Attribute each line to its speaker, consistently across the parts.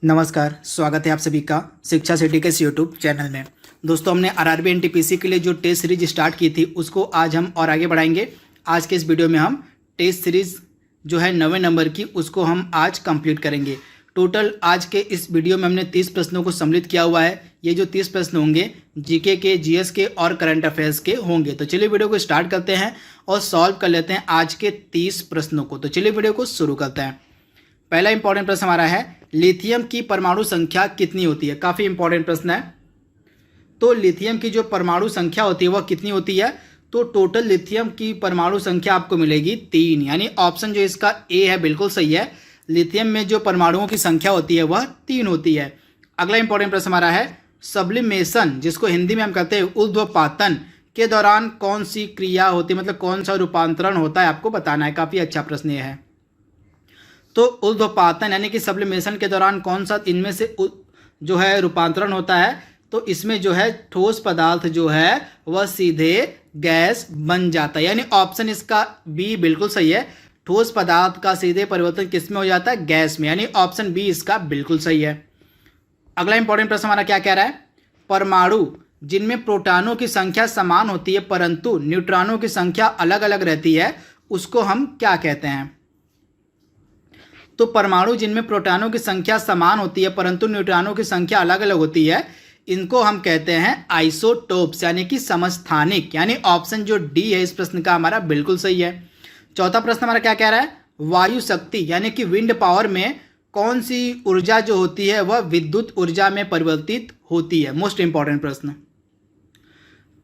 Speaker 1: नमस्कार, स्वागत है आप सभी का शिक्षा सिटी के इस यूट्यूब चैनल में। दोस्तों, हमने आरआरबी एनटीपीसी के लिए जो टेस्ट सीरीज स्टार्ट की थी उसको आज हम और आगे बढ़ाएंगे। आज के इस वीडियो में हम टेस्ट सीरीज जो है 9वें नंबर की उसको हम आज कंप्लीट करेंगे। टोटल आज के इस वीडियो में हमने 30 प्रश्नों को सम्मिलित किया हुआ है। ये जो 30 प्रश्न होंगे जीके के, जीएस के और करंट अफेयर्स के होंगे। तो चलिए वीडियो को स्टार्ट करते हैं और सॉल्व कर लेते हैं आज के 30 प्रश्नों को। तो चलिए वीडियो को शुरू करते हैं। पहला इंपॉर्टेंट प्रश्न हमारा है, लिथियम की परमाणु संख्या कितनी होती है। काफ़ी इंपॉर्टेंट प्रश्न है। तो लिथियम की जो परमाणु संख्या होती है वह कितनी होती है। तो टोटल लिथियम की परमाणु संख्या आपको मिलेगी 3, यानी ऑप्शन जो इसका ए है बिल्कुल सही है। लिथियम में जो परमाणुओं की संख्या होती है वह 3 होती है। अगला इंपॉर्टेंट प्रश्न हमारा है, सब्लिमेशन जिसको हिंदी में हम कहते हैं ऊर्ध्वपातन के दौरान कौन सी क्रिया होती है, मतलब कौन सा रूपांतरण होता है, आपको बताना है। काफ़ी अच्छा प्रश्न ये है। तो ऊर्ध्वपातन यानी कि सब्लिमेशन के दौरान कौन सा इनमें से जो है रूपांतरण होता है। तो इसमें जो है ठोस पदार्थ जो है वह सीधे गैस बन जाता है, यानी ऑप्शन इसका बी बिल्कुल सही है। ठोस पदार्थ का सीधे परिवर्तन किस में हो जाता है, गैस में, यानी ऑप्शन बी इसका बिल्कुल सही है। अगला इंपॉर्टेंट प्रश्न हमारा क्या कह रहा है, परमाणु जिनमें प्रोटॉनों की संख्या समान होती है परंतु न्यूट्रॉनों की संख्या अलग अलग रहती है उसको हम क्या कहते हैं। तो परमाणु जिनमें प्रोटॉनों की संख्या समान होती है परंतु न्यूट्रॉनों की संख्या अलग अलग होती है, इनको हम कहते हैं आइसोटोप्स, यानी कि समस्थानिक, यानी ऑप्शन जो डी है इस प्रश्न का हमारा बिल्कुल सही है। चौथा प्रश्न हमारा क्या कह रहा है, वायु शक्ति यानी कि विंड पावर में कौन सी ऊर्जा जो होती है वह विद्युत ऊर्जा में परिवर्तित होती है। मोस्ट इंपॉर्टेंट प्रश्न।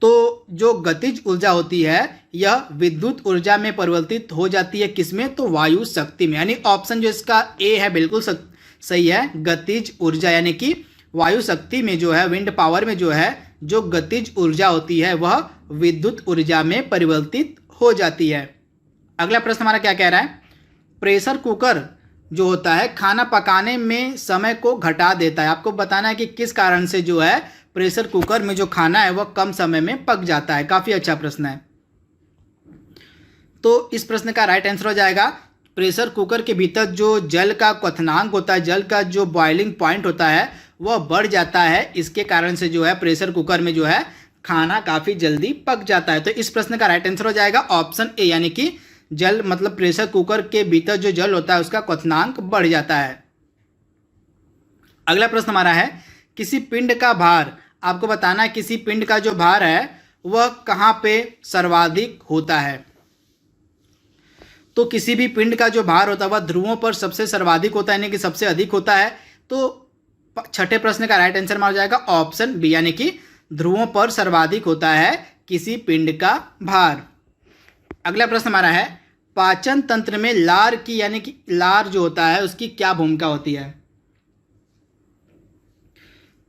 Speaker 1: तो जो गतिज ऊर्जा होती है यह विद्युत ऊर्जा में परिवर्तित हो जाती है किसमें, तो वायु शक्ति में, यानी ऑप्शन जो इसका ए है बिल्कुल सही है। गतिज ऊर्जा यानी कि वायु शक्ति में जो है, विंड पावर में जो है जो गतिज ऊर्जा होती है वह विद्युत ऊर्जा में परिवर्तित हो जाती है। अगला प्रश्न हमारा क्या कह रहा है, प्रेशर कुकर जो होता है खाना पकाने में समय को घटा देता है। आपको बताना है कि किस कारण से जो है प्रेशर कुकर में जो खाना है वह कम समय में पक जाता है। काफ़ी अच्छा प्रश्न है। तो इस प्रश्न का राइट आंसर हो जाएगा, प्रेशर कुकर के भीतर जो जल का क्वथनांक होता है, जल का जो बॉइलिंग पॉइंट होता है वह बढ़ जाता है। इसके कारण से जो है प्रेशर कुकर में जो है खाना काफ़ी जल्दी पक जाता है। तो इस प्रश्न का राइट आंसर हो जाएगा ऑप्शन ए, यानी कि जल मतलब प्रेशर कुकर के भीतर जो जल होता है उसका क्वथनांक बढ़ जाता है। अगला प्रश्न हमारा है, किसी पिंड का भार, आपको बताना है किसी पिंड का जो भार है वह कहाँ पे सर्वाधिक होता है। तो किसी भी पिंड का जो भार होता है वह ध्रुवों पर सबसे सर्वाधिक होता है, यानी कि सबसे अधिक होता है। तो छठे प्रश्न का राइट आंसर माना जाएगा ऑप्शन बी, यानी कि ध्रुवों पर सर्वाधिक होता है किसी पिंड का भार। अगला प्रश्न हमारा है, पाचन तंत्र में लार की, यानी कि लार जो होता है उसकी क्या भूमिका होती है।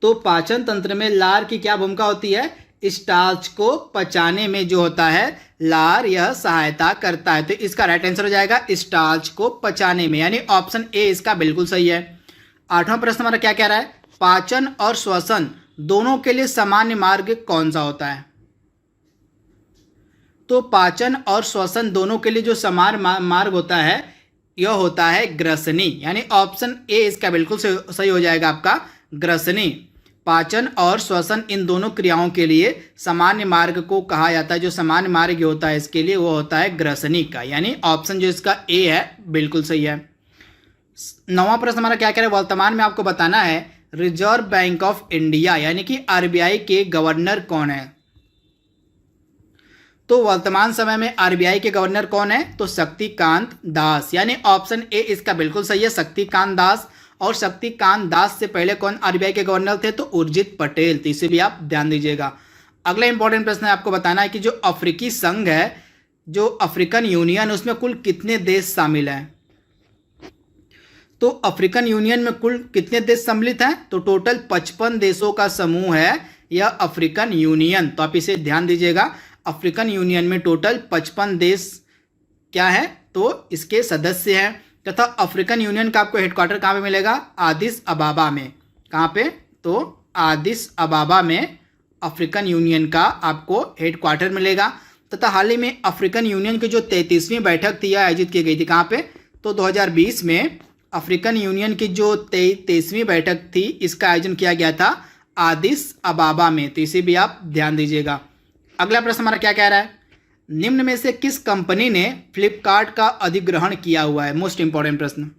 Speaker 1: तो पाचन तंत्र में लार की क्या भूमिका होती है, स्टार्च को पचाने में जो होता है लार यह सहायता करता है। तो इसका राइट आंसर हो जाएगा स्टार्च को पचाने में, यानी ऑप्शन ए इसका बिल्कुल सही है। आठवां प्रश्न हमारा क्या कह रहा है, पाचन और श्वसन दोनों के लिए सामान्य मार्ग कौन सा होता है। तो पाचन और श्वसन दोनों के लिए जो समान मार्ग होता है यह होता है ग्रसनी, यानी ऑप्शन ए इसका बिल्कुल सही हो जाएगा आपका ग्रसनी। पाचन और श्वसन इन दोनों क्रियाओं के लिए सामान्य मार्ग को कहा जाता है। जो सामान्य मार्ग होता है इसके लिए वो होता है ग्रसनी का, यानी ऑप्शन जो इसका ए है बिल्कुल सही है। नौवां प्रश्न हमारा क्या कह रहा है, वर्तमान में आपको बताना है रिजर्व बैंक ऑफ इंडिया यानी कि आरबीआई के गवर्नर कौन है। तो वर्तमान समय में आरबीआई के गवर्नर कौन है, तो शक्तिकांत दास, यानी ऑप्शन ए इसका बिल्कुल सही है, शक्तिकांत दास। और शक्तिकांत दास से पहले कौन आरबीआई के गवर्नर थे, तो उर्जित पटेल। तो इसे भी आप ध्यान दीजिएगा। अगला इंपॉर्टेंट प्रश्न है, आपको बताना है कि जो अफ्रीकी संघ है, जो अफ्रीकन यूनियन, उसमें कुल कितने देश शामिल हैं। तो अफ्रीकन यूनियन में कुल कितने देश सम्मिलित हैं, तो टोटल 55 देशों का समूह है यह अफ्रीकन यूनियन। तो आप इसे ध्यान दीजिएगा, अफ्रीकन यूनियन में टोटल 55 देश क्या है, तो इसके सदस्य हैं। तथा अफ्रीकन यूनियन का आपको हेडक्वार्टर कहाँ पे मिलेगा, आदिस अबाबा में। कहाँ पे, तो आदिस अबाबा में अफ्रीकन यूनियन का आपको हेडक्वार्टर मिलेगा। तथा हाल ही में अफ्रीकन यूनियन की जो 33वीं बैठक थी आयोजित की गई थी कहाँ पे, तो 2020 में अफ्रीकन यूनियन की जो 23वीं बैठक थी, इसका आयोजन किया गया था आदिस अबाबा में। तो इसे भी आप ध्यान दीजिएगा। अगला प्रश्न हमारा क्या कह रहा है, निम्न में से किस कंपनी ने फ्लिपकार्ट का अधिग्रहण किया हुआ है। मोस्ट इंपॉर्टेंट प्रश्न।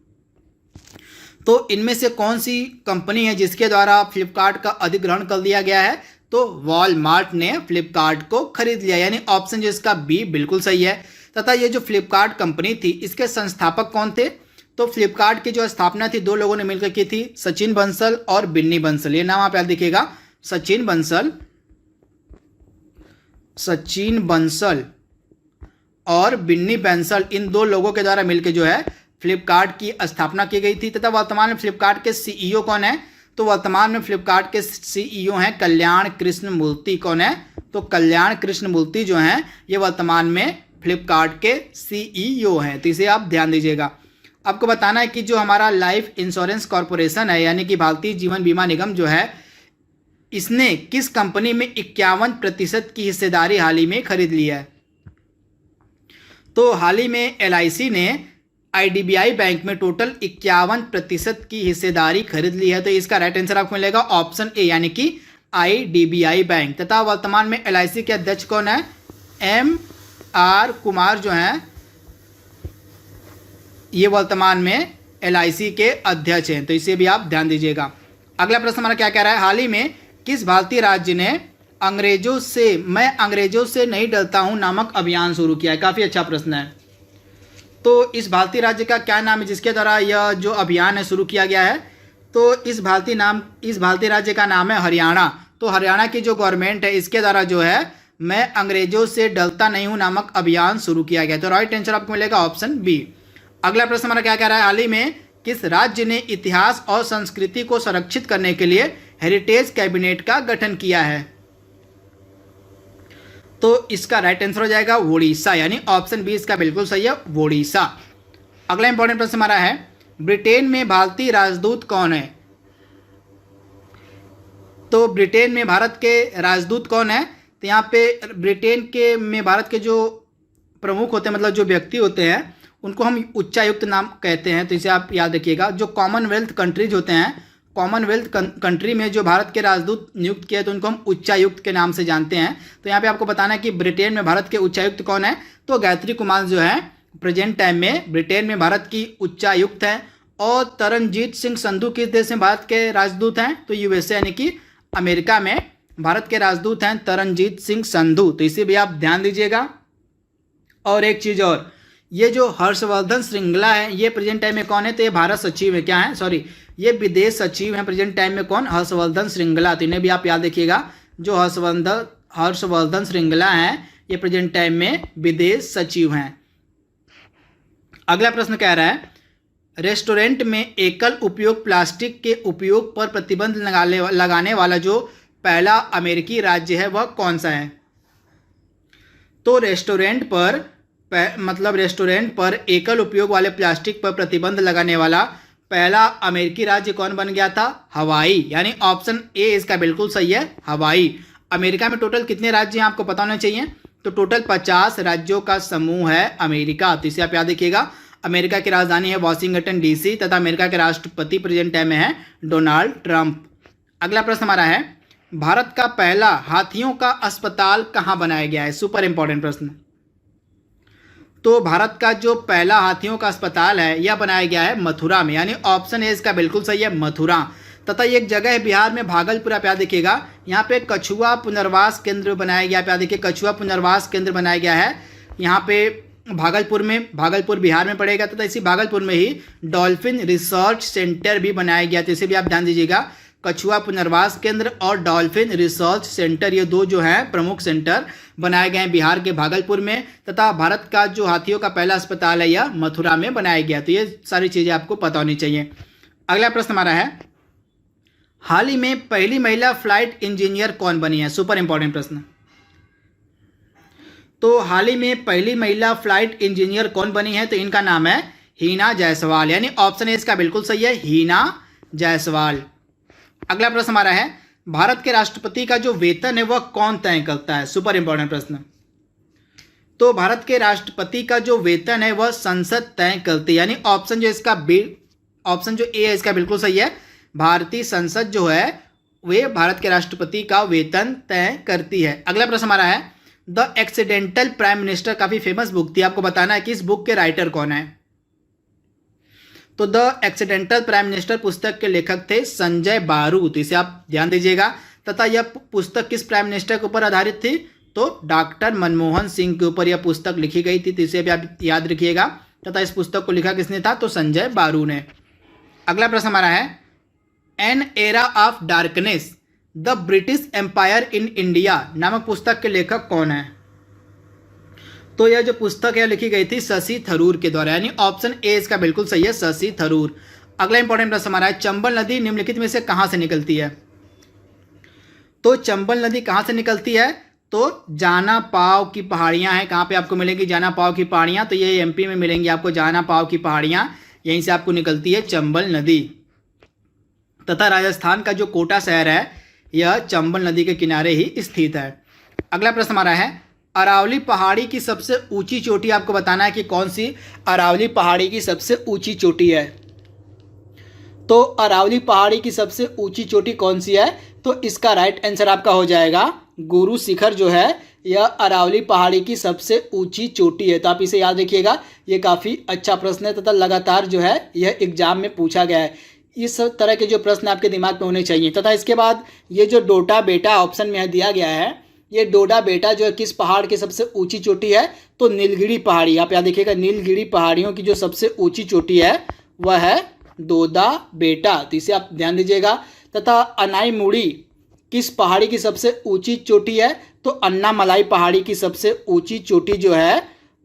Speaker 1: तो इनमें से कौन सी कंपनी है जिसके द्वारा फ्लिपकार्ट का अधिग्रहण कर दिया गया है। तो वॉलमार्ट ने फ्लिपकार्ट को खरीद लिया, यानी ऑप्शन जो इसका बी बिल्कुल सही है। तथा ये जो फ्लिपकार्ट कंपनी थी, इसके संस्थापक कौन थे। तो फ्लिपकार्ट की जो स्थापना थी 2 लोगों ने मिलकर की थी, सचिन बंसल और बिन्नी बंसल। ये नाम आप याद देखिएगा, सचिन बंसल और बिन्नी बंसल, इन 2 लोगों के द्वारा मिलकर जो है फ्लिपकार्ट की स्थापना की गई थी। तथा वर्तमान में फ्लिपकार्ट के सीईओ कौन है। तो वर्तमान में फ्लिपकार्ट के सीईओ हैं कल्याण कृष्ण मूर्ति। कौन है। तो कल्याण कृष्ण मूर्ति जो हैं ये वर्तमान में फ्लिपकार्ट के सीईओ हैं। तो इसे आप ध्यान दीजिएगा। आपको बताना है कि जो हमारा लाइफ इंश्योरेंस कॉरपोरेशन है, यानी कि भारतीय जीवन बीमा निगम जो है, इसने किस कंपनी में 51% की हिस्सेदारी हाल ही में खरीद ली है। तो हाल ही में LIC ने IDBI बैंक में टोटल 51% की हिस्सेदारी खरीद ली है। तो इसका राइट आंसर आपको मिलेगा ऑप्शन ए, यानी कि IDBI बैंक। तथा वर्तमान में LIC के अध्यक्ष कौन है। MR कुमार जो हैं ये वर्तमान में LIC के अध्यक्ष हैं। तो इसे भी आप ध्यान दीजिएगा। अगला प्रश्न हमारा क्या कह रहा है, हाल ही में किस भारतीय राज्य ने मैं अंग्रेजों से नहीं डरता हूं नामक अभियान शुरू किया है। काफी अच्छा प्रश्न है। तो इस भारतीय राज्य का क्या नाम है जिसके द्वारा यह जो अभियान है शुरू किया गया है। तो इस भारतीय राज्य का नाम है हरियाणा। तो हरियाणा की जो गवर्नमेंट है इसके द्वारा जो है मैं अंग्रेजों से डरता नहीं हूं नामक अभियान शुरू किया गया। तो राइट आंसर आपको मिलेगा ऑप्शन बी। अगला प्रश्न हमारा क्या कह रहा है, हाल ही में किस राज्य ने इतिहास और संस्कृति को संरक्षित करने के लिए हेरिटेज कैबिनेट का गठन किया है। तो इसका राइट आंसर हो जाएगा ओडिशा, यानी ऑप्शन बी इसका बिल्कुल सही है, ओडिशा। अगला इंपॉर्टेंट प्रश्न हमारा है, ब्रिटेन में भारतीय राजदूत कौन है। तो ब्रिटेन में भारत के राजदूत कौन है। तो यहाँ पे ब्रिटेन में भारत के जो प्रमुख होते हैं, मतलब जो व्यक्ति होते हैं, उनको हम उच्चायुक्त नाम कहते हैं। तो इसे आप याद रखिएगा। जो कॉमनवेल्थ कंट्रीज होते हैं, कॉमनवेल्थ कंट्री में जो भारत के राजदूत नियुक्त किए तो उनको हम उच्चायुक्त के नाम से जानते हैं। तो यहाँ पे आपको बताना है कि ब्रिटेन में भारत के उच्चायुक्त कौन है। तो गायत्री कुमार जो है प्रेजेंट टाइम में ब्रिटेन में भारत की उच्चायुक्त हैं। और तरनजीत सिंह संधू किस देश में भारत के राजदूत हैं। तो USA यानी कि अमेरिका में भारत के राजदूत हैं तरनजीत सिंह संधू। तो इसे भी आप ध्यान दीजिएगा। और एक चीज़ और, ये जो हर्षवर्धन श्रृंगला है ये प्रेजेंट टाइम में कौन है। तो ये भारत सचिव है, क्या है, सॉरी, ये विदेश सचिव हैं प्रेजेंट टाइम में। कौन, हर्षवर्धन श्रृंगला। तो इन्हें भी आप याद रखिएगा। जो हर्षवर्धन श्रृंगला हैं ये प्रेजेंट टाइम में विदेश सचिव हैं। अगला प्रश्न कह रहा है, रेस्टोरेंट में एकल उपयोग प्लास्टिक के उपयोग पर प्रतिबंध लगाने वाला जो पहला अमेरिकी राज्य है वह कौन सा है। तो रेस्टोरेंट पर एकल उपयोग वाले प्लास्टिक पर प्रतिबंध लगाने वाला पहला अमेरिकी राज्य कौन बन गया था। हवाई, यानी ऑप्शन ए इसका बिल्कुल सही है, हवाई। अमेरिका में टोटल कितने राज्य हैं आपको पता होना चाहिए। तो टोटल 50 राज्यों का समूह है अमेरिका। तो इसे आप याद रखिएगा। अमेरिका की राजधानी है वाशिंगटन DC तथा अमेरिका के राष्ट्रपति प्रेजेंट टाइम में है डोनाल्ड ट्रंप। अगला प्रश्न हमारा है, भारत का पहला हाथियों का अस्पताल कहाँ बनाया गया है। सुपर इंपॉर्टेंट प्रश्न। तो भारत का जो पहला हाथियों का अस्पताल है यह बनाया गया है मथुरा में, यानी ऑप्शन ए इसका बिल्कुल सही है, मथुरा। तथा ये एक जगह है बिहार में, भागलपुर। आप याद देखिएगा, यहाँ पे कछुआ पुनर्वास केंद्र बनाया गया। आप याद देखिए, कछुआ पुनर्वास केंद्र बनाया गया है यहाँ पे भागलपुर में, भागलपुर बिहार में पड़ेगा। तथा इसी भागलपुर में ही डॉल्फिन रिसर्च सेंटर भी बनाया गया। तो इसे भी आप ध्यान दीजिएगा। कछुआ पुनर्वास केंद्र और डॉल्फिन रिसर्च सेंटर, ये दो जो हैं प्रमुख सेंटर बनाए गए हैं बिहार के भागलपुर में। तथा भारत का जो हाथियों का पहला अस्पताल है यह मथुरा में बनाया गया। तो ये सारी चीज़ें आपको पता होनी चाहिए। अगला प्रश्न हमारा है, हाल ही में पहली महिला फ्लाइट इंजीनियर कौन बनी है। सुपर इंपॉर्टेंट प्रश्न। तो हाल ही में पहली महिला फ्लाइट इंजीनियर कौन बनी है। तो इनका नाम है हीना जायसवाल, यानी ऑप्शन ए इसका बिल्कुल सही है, हीना जायसवाल। अगला प्रश्न हमारा है, भारत के राष्ट्रपति का जो वेतन है वह कौन तय करता है। सुपर इंपॉर्टेंट प्रश्न। तो भारत के राष्ट्रपति का जो वेतन है वह संसद तय करती है, यानी ऑप्शन जो इसका बी, ऑप्शन जो ए है इसका बिल्कुल सही है। भारतीय संसद जो है वे भारत के राष्ट्रपति का वेतन तय करती है। अगला प्रश्न हमारा है द एक्सीडेंटल प्राइम मिनिस्टर, काफी फेमस बुक थी, आपको बताना है कि इस बुक के राइटर कौन है। तो द एक्सीडेंटल प्राइम मिनिस्टर पुस्तक के लेखक थे संजय बारू, तो इसे आप ध्यान दीजिएगा। तथा यह पुस्तक किस प्राइम मिनिस्टर के ऊपर आधारित थी, तो डॉक्टर मनमोहन सिंह के ऊपर यह पुस्तक लिखी गई थी, तो इसे भी आप याद रखिएगा। तथा इस पुस्तक को लिखा किसने था, तो संजय बारू ने। अगला प्रश्न हमारा है an era of darkness the British empire in India नामक पुस्तक के लेखक कौन है। तो यह जो पुस्तक है लिखी गई थी शशि थरूर के द्वारा, यानी ऑप्शन ए इसका बिल्कुल सही है, शशि थरूर। अगला इंपॉर्टेंट प्रश्न हमारा है चंबल नदी निम्नलिखित में से कहां से निकलती है। तो चंबल नदी कहां से निकलती है, तो जाना पाव की पहाड़ियां हैं, कहां पे आपको मिलेगी जाना पाव की पहाड़ियां, तो ये एमपी में मिलेंगी आपको जाना पाव की पहाड़ियां, यहीं से आपको निकलती है चंबल नदी। तथा राजस्थान का जो कोटा शहर है यह चंबल नदी के किनारे ही स्थित है। अगला प्रश्न हमारा है अरावली पहाड़ी की सबसे ऊंची चोटी, आपको बताना है कि कौन सी अरावली पहाड़ी की सबसे ऊंची चोटी है। तो अरावली पहाड़ी की सबसे ऊंची चोटी कौन सी है, तो इसका राइट आंसर आपका हो जाएगा गुरु शिखर जो है यह अरावली पहाड़ी की सबसे ऊंची चोटी है। तो आप इसे याद रखिएगा, ये काफ़ी अच्छा प्रश्न है तथा लगातार जो है यह एग्जाम में पूछा गया है। इस तरह के जो प्रश्न आपके दिमाग में होने चाहिए। तथा इसके बाद ये जो डोडा बेटा ऑप्शन में दिया गया है, ये डोडा बेटा जो है किस पहाड़ की सबसे ऊंची चोटी है, तो नीलगिरी पहाड़ी। आप याद देखिएगा नीलगिरी पहाड़ियों की जो सबसे ऊंची चोटी है वह है डोडा बेटा, तो इसे आप ध्यान दीजिएगा। तथा अनाईमुड़ी किस पहाड़ी की सबसे ऊंची चोटी है, तो अन्नामलाई पहाड़ी की सबसे ऊंची चोटी जो है,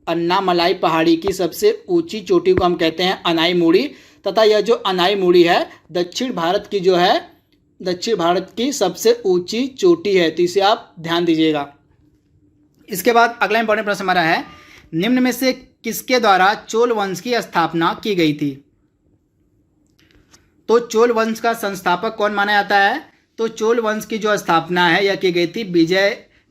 Speaker 1: अन्नामलाई पहाड़ी की सबसे ऊंची चोटी को हम कहते हैं अनाईमुड़ी। तथा यह जो अनाईमुड़ी है दक्षिण भारत की जो है दक्षिण भारत की सबसे ऊंची चोटी है, तो इसे आप ध्यान दीजिएगा। इसके बाद अगला इंपॉर्टेंट प्रश्न हमारा है निम्न में से किसके द्वारा चोल वंश की स्थापना की गई थी। तो चोल वंश का संस्थापक कौन माना जाता है, तो चोल वंश की जो स्थापना है यह की गई थी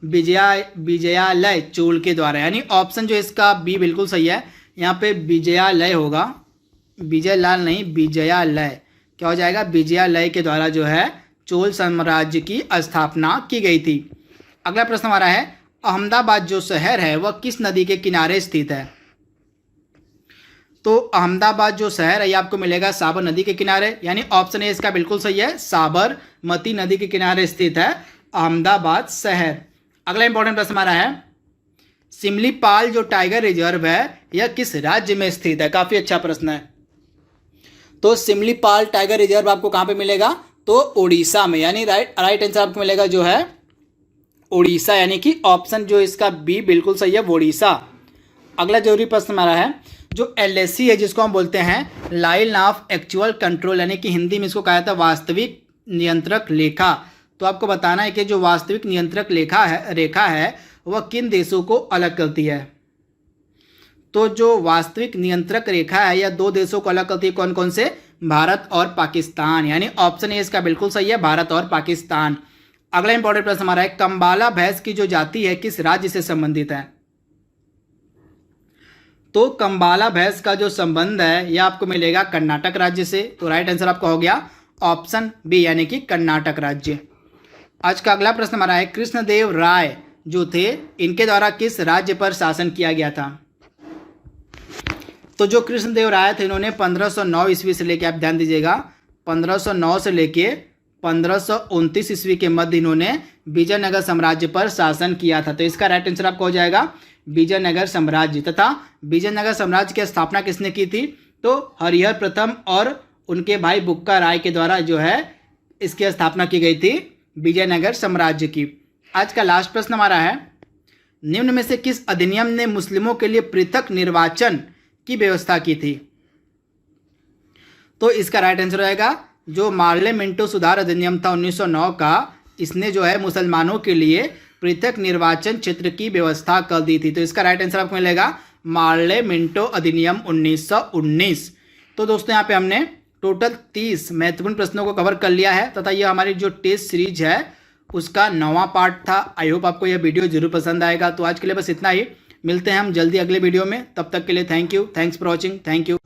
Speaker 1: विजयालय चोल के द्वारा, यानी ऑप्शन जो इसका बी बिल्कुल सही है। यहाँ पे विजयालय होगा, विजयलाल नहीं विजयालय, क्या हो जाएगा विजयालय के द्वारा जो है चोल साम्राज्य की स्थापना की गई थी। अगला प्रश्न हमारा है अहमदाबाद जो शहर है वह किस नदी के किनारे स्थित है। तो अहमदाबाद जो शहर है ये आपको मिलेगा साबर नदी के किनारे, यानी ऑप्शन ए इसका बिल्कुल सही है, साबरमती नदी के किनारे स्थित है अहमदाबाद शहर। अगला इंपॉर्टेंट प्रश्न हमारा है सिमलीपाल जो टाइगर रिजर्व है यह किस राज्य में स्थित है। काफी अच्छा प्रश्न है। तो सिमलीपाल टाइगर रिजर्व आपको कहां पे मिलेगा, तो ओडिशा में, यानी राइट आंसर आपको मिलेगा जो है ओडिशा, यानी कि ऑप्शन जो इसका बी बिल्कुल सही है ओडिशा। अगला जरूरी प्रश्न हमारा है जो एलएसी है जिसको हम बोलते हैं लाइन ऑफ एक्चुअल कंट्रोल, यानी कि हिंदी में इसको कहा जाता है वास्तविक नियंत्रक रेखा। तो आपको बताना है कि जो वास्तविक नियंत्रक रेखा है वह किन देशों को अलग करती है। तो जो वास्तविक नियंत्रक रेखा है यह दो देशों को अलग करती है, कौन कौन से, भारत और पाकिस्तान, यानी ऑप्शन ए इसका बिल्कुल सही है, भारत और पाकिस्तान। अगला इंपॉर्टेंट प्रश्न हमारा है कंबाला भैंस की जो जाति है किस राज्य से संबंधित है। तो कंबाला भैंस का जो संबंध है यह आपको मिलेगा कर्नाटक राज्य से, तो राइट आंसर आपका हो गया ऑप्शन बी, यानी कि कर्नाटक राज्य। आज का अगला प्रश्न हमारा है कृष्णदेव राय जो थे इनके द्वारा किस राज्य पर शासन किया गया था। तो जो कृष्णदेव राय थे इन्होंने 1509 ईस्वी से लेकर, आप ध्यान दीजिएगा 1509 से लेके 1529 ईस्वी के मध्य इन्होंने विजयनगर साम्राज्य पर शासन किया था। तो इसका राइट आंसर आपका हो जाएगा विजयनगर साम्राज्य। तथा विजयनगर साम्राज्य की स्थापना किसने की थी, तो हरिहर प्रथम और उनके भाई बुक्का राय के द्वारा जो है इसकी स्थापना की गई थी विजयनगर साम्राज्य की। आज का लास्ट प्रश्न हमारा है निम्न में से किस अधिनियम ने मुस्लिमों के लिए पृथक निर्वाचन की व्यवस्था की थी। तो इसका राइट आंसर रहेगा जो मार्ले मिंटो सुधार अधिनियम था 1909 का, इसने जो है मुसलमानों के लिए पृथक निर्वाचन क्षेत्र की व्यवस्था कर दी थी। तो इसका राइट आंसर आपको मिलेगा मार्ले मिंटो अधिनियम 1919। तो दोस्तों यहाँ पे हमने टोटल 30 महत्वपूर्ण प्रश्नों को कवर कर लिया है तथा यह हमारी जो टेस्ट सीरीज है उसका 9वां पार्ट था। आई होप आपको यह वीडियो जरूर पसंद आएगा। तो आज के लिए बस इतना ही, मिलते हैं हम जल्दी अगले वीडियो में, तब तक के लिए thank you, thanks for watching, thank you.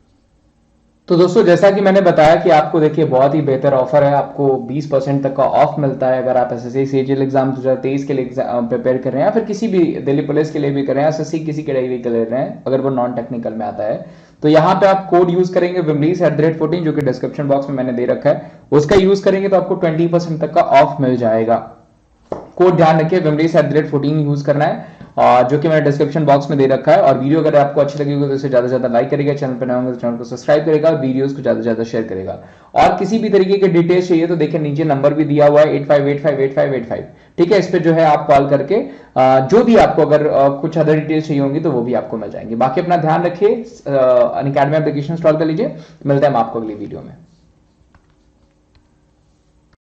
Speaker 2: तो दोस्तों जैसा कि मैंने बताया कि आपको देखिए बहुत ही बेहतर ऑफर है, आपको 20% तक का ऑफ मिलता है अगर आप एसएससी सीजीएल एग्जाम 2023 के लिए प्रिपेयर कर रहे हैं या फिर किसी भी दिल्ली पुलिस के लिए भी कर रहे हैं, एसएससी किसी कैटेगरी के ले रहे हैं अगर वो नॉन टेक्निकल में आता है। तो यहाँ पे आप कोड यूज करेंगे wimleys@14 जो कि डिस्क्रिप्शन बॉक्स में मैंने दे रखा है, उसका यूज करेंगे तो आपको 20% तक का ऑफ मिल जाएगा। कोड ध्यान रखिए wimleys@14 यूज करना है और जो कि मैंने डिस्क्रिप्शन बॉक्स में दे रखा है। और वीडियो अगर आपको अच्छी लगी तो इसे ज्यादा से ज्यादा लाइक करेगा, चैनल पर नए होंगे तो चैनल को सब्सक्राइब करेगा और वीडियोस को ज्यादा से ज्यादा शेयर करेगा। और किसी भी तरीके के डिटेल्स चाहिए तो देखिए नीचे नंबर भी दिया हुआ है 85858585, ठीक है। इस पे जो है आप कॉल करके जो भी आपको अगर कुछ अदर डिटेल्स चाहिए होंगी तो वो भी आपको मिल जाएंगे। बाकी अपना ध्यान रखिए, अनअकैडमी एप्लीकेशन इंस्टॉल कर लीजिए। मिलते हैं हम आपको अगली वीडियो में।